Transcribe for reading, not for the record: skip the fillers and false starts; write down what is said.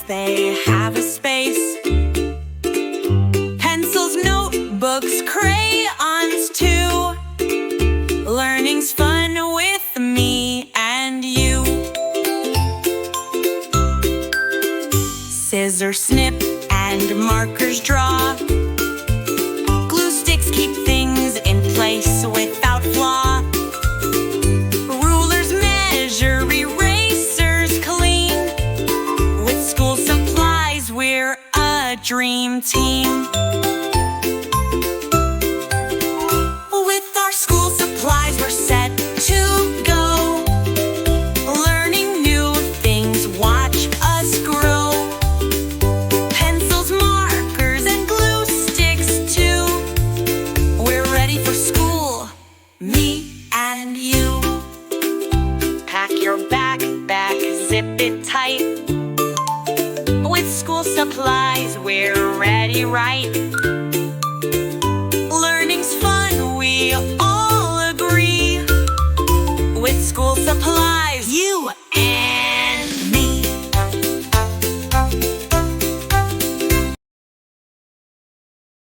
they have a space. Pencils, notebooks, crayons too. Learning's fun with me and you. Scissors snip and markers draw. Glue sticks keep things in place without flaw. Rulers measure, erasers clean. With school supplies, we're a dream team. With our school supplies, we're set to go. Learning new things, watch us grow. Pencils, markers, and glue sticks too. We're ready for school, me and you. Pack your backpack, zip it tight. With school supplies, we're ready, right? Learning's fun, we all agree. With school supplies, you